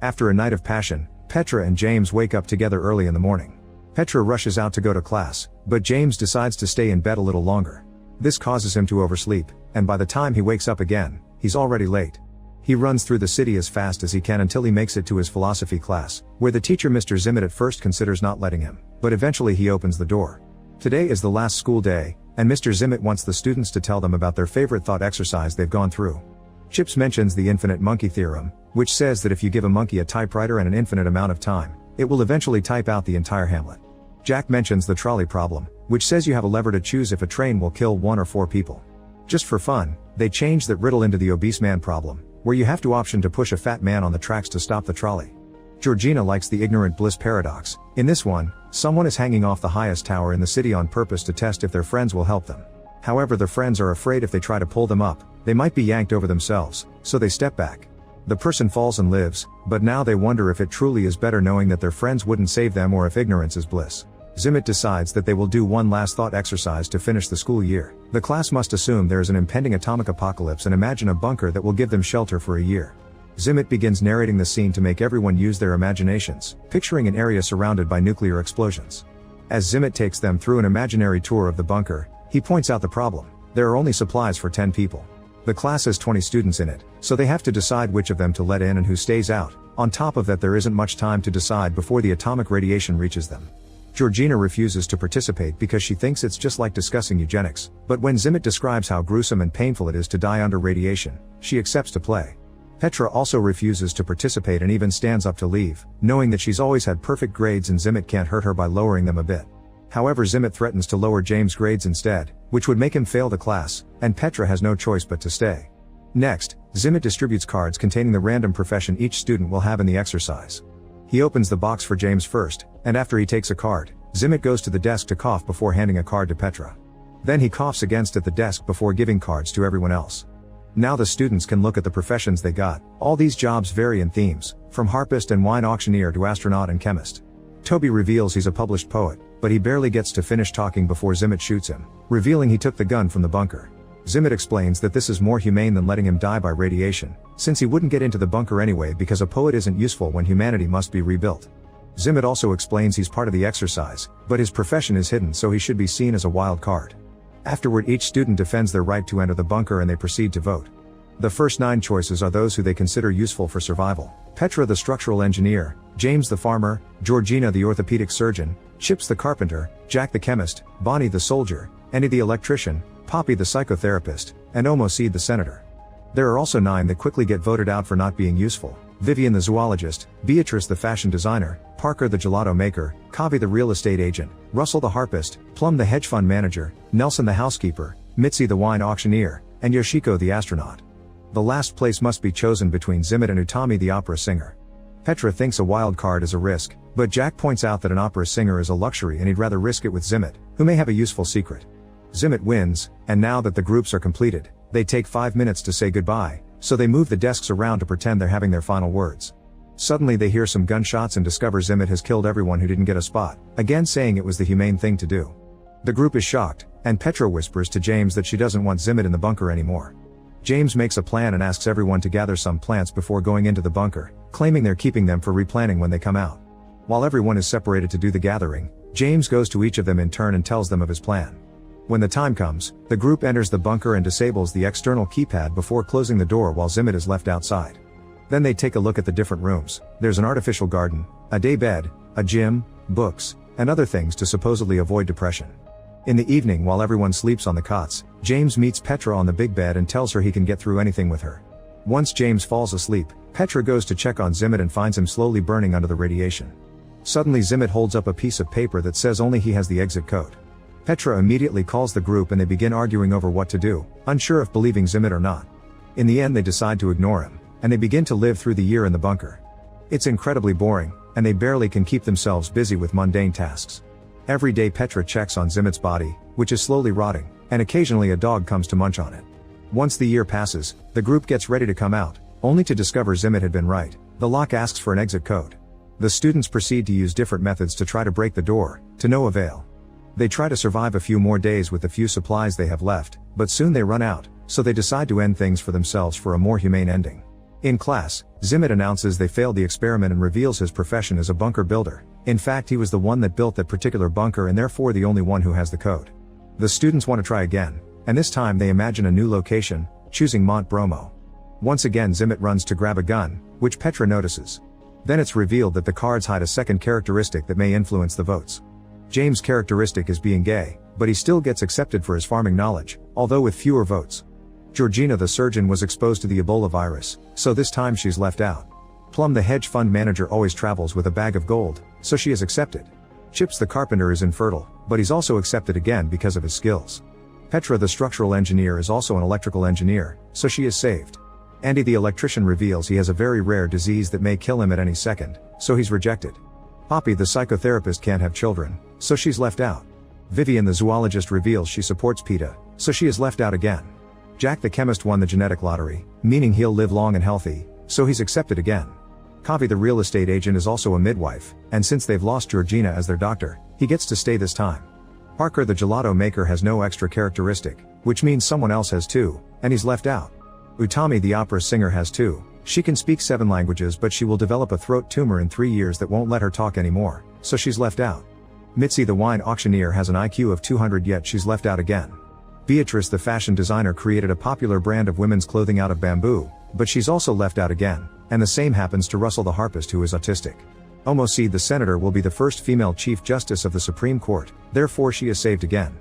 After a night of passion, Petra and James wake up together early in the morning. Petra rushes out to go to class, but James decides to stay in bed a little longer. This causes him to oversleep, and by the time he wakes up again, he's already late. He runs through the city as fast as he can until he makes it to his philosophy class, where the teacher Mr. Zimmett at first considers not letting him, but eventually he opens the door. Today is the last school day, and Mr. Zimmett wants the students to tell them about their favorite thought exercise they've gone through. Chips mentions the infinite monkey theorem, which says that if you give a monkey a typewriter and an infinite amount of time, it will eventually type out the entire Hamlet. Jack mentions the trolley problem, which says you have a lever to choose if a train will kill 1 or 4 people. Just for fun, they change that riddle into the obese man problem, where you have to option to push a fat man on the tracks to stop the trolley. Georgina likes the ignorant bliss paradox. In this one, someone is hanging off the highest tower in the city on purpose to test if their friends will help them. However, their friends are afraid if they try to pull them up, they might be yanked over themselves, so they step back. The person falls and lives, but now they wonder if it truly is better knowing that their friends wouldn't save them or if ignorance is bliss. Zimmett decides that they will do one last thought exercise to finish the school year. The class must assume there is an impending atomic apocalypse and imagine a bunker that will give them shelter for a year. Zimmett begins narrating the scene to make everyone use their imaginations, picturing an area surrounded by nuclear explosions. As Zimmett takes them through an imaginary tour of the bunker, he points out the problem. There are only supplies for 10 people. The class has 20 students in it, so they have to decide which of them to let in and who stays out. On top of that, there isn't much time to decide before the atomic radiation reaches them. Georgina refuses to participate because she thinks it's just like discussing eugenics, but when Zimmett describes how gruesome and painful it is to die under radiation, she accepts to play. Petra also refuses to participate and even stands up to leave, knowing that she's always had perfect grades and Zimmett can't hurt her by lowering them a bit. However, Zimmett threatens to lower James' grades instead, which would make him fail the class, and Petra has no choice but to stay. Next, Zimmett distributes cards containing the random profession each student will have in the exercise. He opens the box for James first, and after he takes a card, Zimmett goes to the desk to cough before handing a card to Petra. Then he coughs against at the desk before giving cards to everyone else. Now the students can look at the professions they got. All these jobs vary in themes, from harpist and wine auctioneer to astronaut and chemist. Toby reveals he's a published poet, but he barely gets to finish talking before Zimmett shoots him, revealing he took the gun from the bunker. Zimmett explains that this is more humane than letting him die by radiation, since he wouldn't get into the bunker anyway because a poet isn't useful when humanity must be rebuilt. Zimmett also explains he's part of the exercise, but his profession is hidden so he should be seen as a wild card. Afterward, each student defends their right to enter the bunker and they proceed to vote. The first 9 choices are those who they consider useful for survival: Petra the structural engineer, James the farmer, Georgina the orthopedic surgeon, Chips the carpenter, Jack the chemist, Bonnie the soldier, Annie the electrician, Poppy the psychotherapist, and Omo Seed the senator. There are also 9 that quickly get voted out for not being useful: Vivian the zoologist, Beatrice the fashion designer, Parker the gelato maker, Kavi the real estate agent, Russell the harpist, Plum the hedge fund manager, Nelson the housekeeper, Mitzi the wine auctioneer, and Yoshiko the astronaut. The last place must be chosen between Zimmett and Utami the opera singer. Petra thinks a wild card is a risk, but Jack points out that an opera singer is a luxury and he'd rather risk it with Zimmett, who may have a useful secret. Zimmett wins, and now that the groups are completed, they take 5 minutes to say goodbye, so they move the desks around to pretend they're having their final words. Suddenly they hear some gunshots and discover Zimmett has killed everyone who didn't get a spot, again saying it was the humane thing to do. The group is shocked, and Petra whispers to James that she doesn't want Zimmett in the bunker anymore. James makes a plan and asks everyone to gather some plants before going into the bunker, claiming they're keeping them for replanting when they come out. While everyone is separated to do the gathering, James goes to each of them in turn and tells them of his plan. When the time comes, the group enters the bunker and disables the external keypad before closing the door while Zimmett is left outside. Then they take a look at the different rooms. There's an artificial garden, a day bed, a gym, books, and other things to supposedly avoid depression. In the evening, while everyone sleeps on the cots, James meets Petra on the big bed and tells her he can get through anything with her. Once James falls asleep, Petra goes to check on Zimmett and finds him slowly burning under the radiation. Suddenly Zimmett holds up a piece of paper that says only he has the exit code. Petra immediately calls the group and they begin arguing over what to do, unsure if believing Zimmett or not. In the end they decide to ignore him, and they begin to live through the year in the bunker. It's incredibly boring, and they barely can keep themselves busy with mundane tasks. Every day Petra checks on Zimmett's body, which is slowly rotting, and occasionally a dog comes to munch on it. Once the year passes, the group gets ready to come out, only to discover Zimmett had been right. The lock asks for an exit code. The students proceed to use different methods to try to break the door, to no avail. They try to survive a few more days with the few supplies they have left, but soon they run out, so they decide to end things for themselves for a more humane ending. In class, Zimmet announces they failed the experiment and reveals his profession as a bunker builder. In fact, he was the one that built that particular bunker and therefore the only one who has the code. The students want to try again, and this time they imagine a new location, choosing Mont Bromo. Once again Zimmet runs to grab a gun, which Petra notices. Then it's revealed that the cards hide a second characteristic that may influence the votes. James' characteristic is being gay, but he still gets accepted for his farming knowledge, although with fewer votes. Georgina the surgeon was exposed to the Ebola virus, so this time she's left out. Plum the hedge fund manager always travels with a bag of gold, so she is accepted. Chips the carpenter is infertile, but he's also accepted again because of his skills. Petra the structural engineer is also an electrical engineer, so she is saved. Andy the electrician reveals he has a very rare disease that may kill him at any second, so he's rejected. Poppy the psychotherapist can't have children, so she's left out. Vivian the zoologist reveals she supports PETA, so she is left out again. Jack the chemist won the genetic lottery, meaning he'll live long and healthy, so he's accepted again. Kavi the real estate agent is also a midwife, and since they've lost Georgina as their doctor, he gets to stay this time. Parker the gelato maker has no extra characteristic, which means someone else has too, and he's left out. Utami the opera singer has too. She can speak 7 languages but she will develop a throat tumor in 3 years that won't let her talk anymore, so she's left out. Mitzi the wine auctioneer has an IQ of 200 yet she's left out again. Beatrice the fashion designer created a popular brand of women's clothing out of bamboo, but she's also left out again, and the same happens to Russell the harpist who is autistic. Omoseed the senator will be the first female chief justice of the Supreme Court, therefore she is saved again.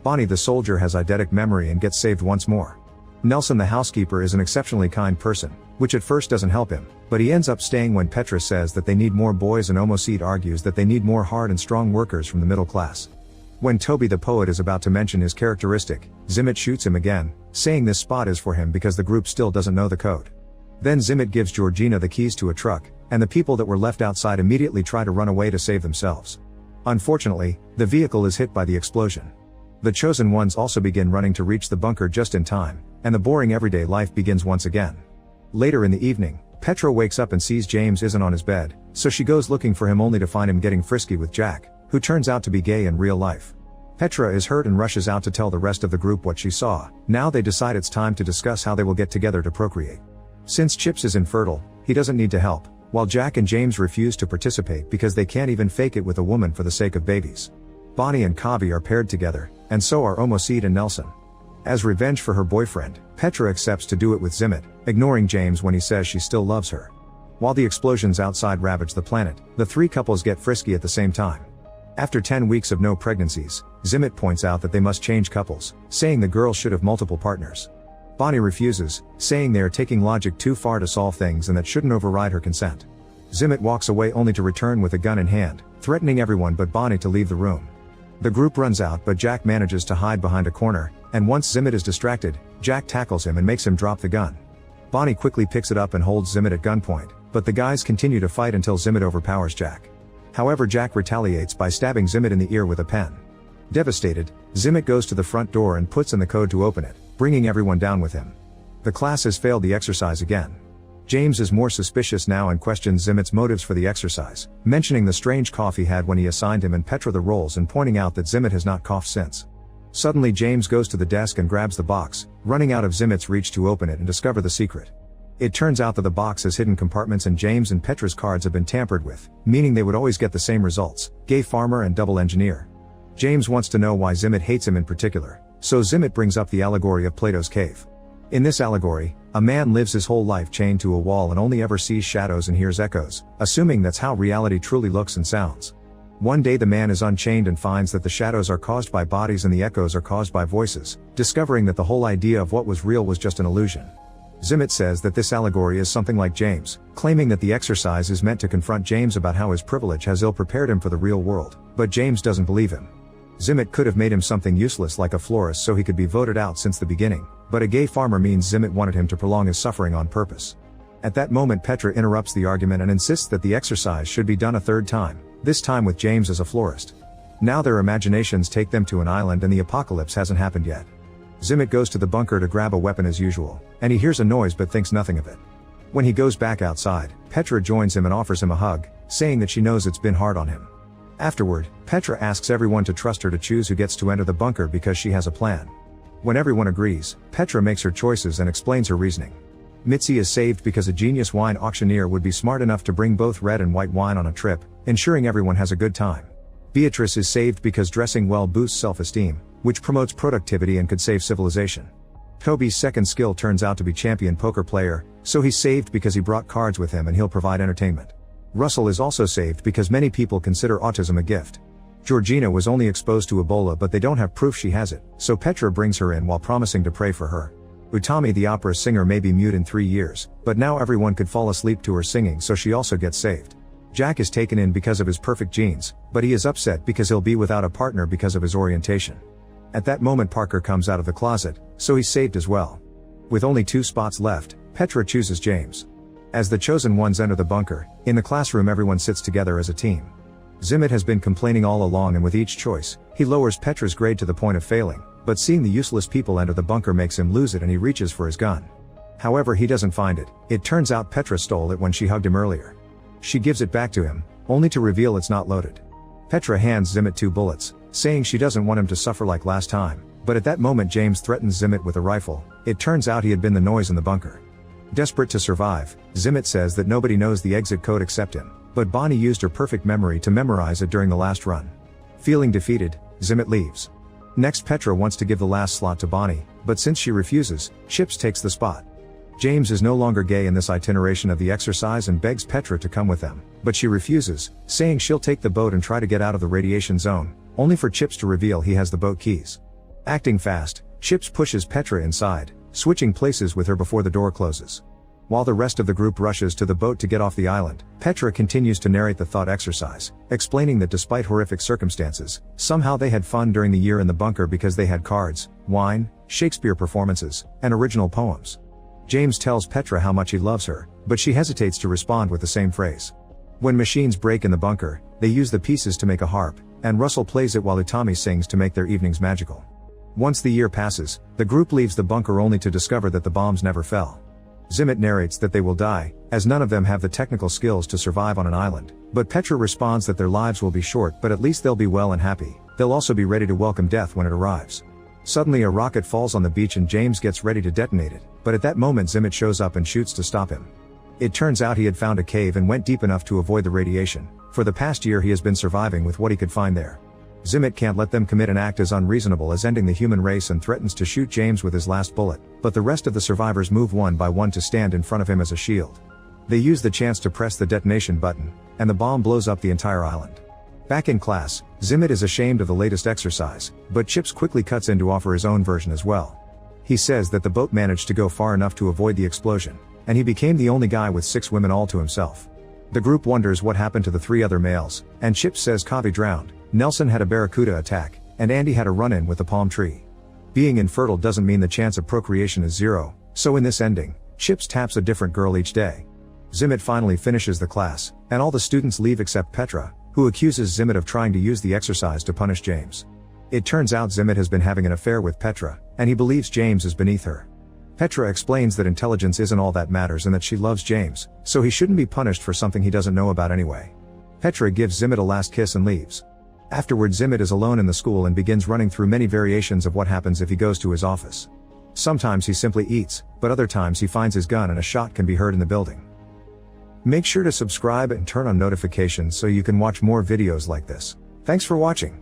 Bonnie the soldier has eidetic memory and gets saved once more. Nelson the housekeeper is an exceptionally kind person, which at first doesn't help him, but he ends up staying when Petra says that they need more boys and Omoseed argues that they need more hard and strong workers from the middle class. When Toby the poet is about to mention his characteristic, Zimmet shoots him again, saying this spot is for him because the group still doesn't know the code. Then Zimmet gives Georgina the keys to a truck, and the people that were left outside immediately try to run away to save themselves. Unfortunately, the vehicle is hit by the explosion. The chosen ones also begin running to reach the bunker just in time, and the boring everyday life begins once again. Later in the evening, Petra wakes up and sees James isn't on his bed, so she goes looking for him only to find him getting frisky with Jack, who turns out to be gay in real life. Petra is hurt and rushes out to tell the rest of the group what she saw. Now they decide it's time to discuss how they will get together to procreate. Since Chips is infertile, he doesn't need to help, while Jack and James refuse to participate because they can't even fake it with a woman for the sake of babies. Bonnie and Kavi are paired together, and so are Omoseed and Nelson. As revenge for her boyfriend, Petra accepts to do it with Zimmet, ignoring James when he says she still loves her. While the explosions outside ravage the planet, the 3 couples get frisky at the same time. After 10 weeks of no pregnancies, Zimmet points out that they must change couples, saying the girls should have multiple partners. Bonnie refuses, saying they are taking logic too far to solve things and that shouldn't override her consent. Zimmet walks away only to return with a gun in hand, threatening everyone but Bonnie to leave the room. The group runs out but Jack manages to hide behind a corner, and once Zimmet is distracted, Jack tackles him and makes him drop the gun. Bonnie quickly picks it up and holds Zimmet at gunpoint, but the guys continue to fight until Zimmet overpowers Jack. However, Jack retaliates by stabbing Zimmet in the ear with a pen. Devastated, Zimmet goes to the front door and puts in the code to open it, bringing everyone down with him. The class has failed the exercise again. James is more suspicious now and questions Zimmet's motives for the exercise, mentioning the strange cough he had when he assigned him and Petra the roles and pointing out that Zimmet has not coughed since. Suddenly James goes to the desk and grabs the box, running out of Zimmet's reach to open it and discover the secret. It turns out that the box has hidden compartments and James and Petra's cards have been tampered with, meaning they would always get the same results: gay farmer and double engineer. James wants to know why Zimmet hates him in particular, so Zimmet brings up the allegory of Plato's cave. In this allegory, a man lives his whole life chained to a wall and only ever sees shadows and hears echoes, assuming that's how reality truly looks and sounds. One day the man is unchained and finds that the shadows are caused by bodies and the echoes are caused by voices, discovering that the whole idea of what was real was just an illusion. Zimmet says that this allegory is something like James, claiming that the exercise is meant to confront James about how his privilege has ill-prepared him for the real world, but James doesn't believe him. Zimmet could have made him something useless like a florist so he could be voted out since the beginning, but a gay farmer means Zimmet wanted him to prolong his suffering on purpose. At that moment Petra interrupts the argument and insists that the exercise should be done a third time, this time with James as a florist. Now their imaginations take them to an island and the apocalypse hasn't happened yet. Zimmet goes to the bunker to grab a weapon as usual, and he hears a noise but thinks nothing of it. When he goes back outside, Petra joins him and offers him a hug, saying that she knows it's been hard on him. Afterward, Petra asks everyone to trust her to choose who gets to enter the bunker because she has a plan. When everyone agrees, Petra makes her choices and explains her reasoning. Mitzi is saved because a genius wine auctioneer would be smart enough to bring both red and white wine on a trip, ensuring everyone has a good time. Beatrice is saved because dressing well boosts self-esteem, which promotes productivity and could save civilization. Toby's second skill turns out to be champion poker player, so he's saved because he brought cards with him and he'll provide entertainment. Russell is also saved because many people consider autism a gift. Georgina was only exposed to Ebola, but they don't have proof she has it, so Petra brings her in while promising to pray for her. Utami the opera singer may be mute in 3 years, but now everyone could fall asleep to her singing, so she also gets saved. Jack is taken in because of his perfect genes, but he is upset because he'll be without a partner because of his orientation. At that moment Parker comes out of the closet, so he's saved as well. With only 2 spots left, Petra chooses James. As the chosen ones enter the bunker, in the classroom everyone sits together as a team. Zimmit has been complaining all along, and with each choice, he lowers Petra's grade to the point of failing, but seeing the useless people enter the bunker makes him lose it and he reaches for his gun. However, he doesn't find it. It turns out Petra stole it when she hugged him earlier. She gives it back to him, only to reveal it's not loaded. Petra hands Zimmit 2 bullets, saying she doesn't want him to suffer like last time, but at that moment James threatens Zimmit with a rifle. It turns out he had been the noise in the bunker. Desperate to survive, Zimmit says that nobody knows the exit code except him, but Bonnie used her perfect memory to memorize it during the last run. Feeling defeated, Zimmit leaves. Next, Petra wants to give the last slot to Bonnie, but since she refuses, Chips takes the spot. James is no longer gay in this itineration of the exercise and begs Petra to come with them, but she refuses, saying she'll take the boat and try to get out of the radiation zone, only for Chips to reveal he has the boat keys. Acting fast, Chips pushes Petra inside, switching places with her before the door closes. While the rest of the group rushes to the boat to get off the island, Petra continues to narrate the thought exercise, explaining that despite horrific circumstances, somehow they had fun during the year in the bunker because they had cards, wine, Shakespeare performances, and original poems. James tells Petra how much he loves her, but she hesitates to respond with the same phrase. When machines break in the bunker, they use the pieces to make a harp, and Russell plays it while Utami sings to make their evenings magical. Once the year passes, the group leaves the bunker only to discover that the bombs never fell. Zimmit narrates that they will die, as none of them have the technical skills to survive on an island, but Petra responds that their lives will be short, but at least they'll be well and happy. They'll also be ready to welcome death when it arrives. Suddenly a rocket falls on the beach and James gets ready to detonate it, but at that moment Zimmit shows up and shoots to stop him. It turns out he had found a cave and went deep enough to avoid the radiation. For the past year he has been surviving with what he could find there. Zimmit can't let them commit an act as unreasonable as ending the human race and threatens to shoot James with his last bullet, but the rest of the survivors move one by one to stand in front of him as a shield. They use the chance to press the detonation button, and the bomb blows up the entire island. Back in class, Zimmit is ashamed of the latest exercise, but Chips quickly cuts in to offer his own version as well. He says that the boat managed to go far enough to avoid the explosion, and he became the only guy with 6 women all to himself. The group wonders what happened to the 3 other males, and Chips says Kavi drowned, Nelson had a barracuda attack, and Andy had a run-in with the palm tree. Being infertile doesn't mean the chance of procreation is 0, so in this ending, Chips taps a different girl each day. Zimmit finally finishes the class, and all the students leave except Petra, who accuses Zimmit of trying to use the exercise to punish James. It turns out Zimmit has been having an affair with Petra, and he believes James is beneath her. Petra explains that intelligence isn't all that matters and that she loves James, so he shouldn't be punished for something he doesn't know about anyway. Petra gives Zimmit a last kiss and leaves. Afterward, Zimmit is alone in the school and begins running through many variations of what happens if he goes to his office. Sometimes he simply eats, but other times he finds his gun and a shot can be heard in the building. Make sure to subscribe and turn on notifications so you can watch more videos like this. Thanks for watching.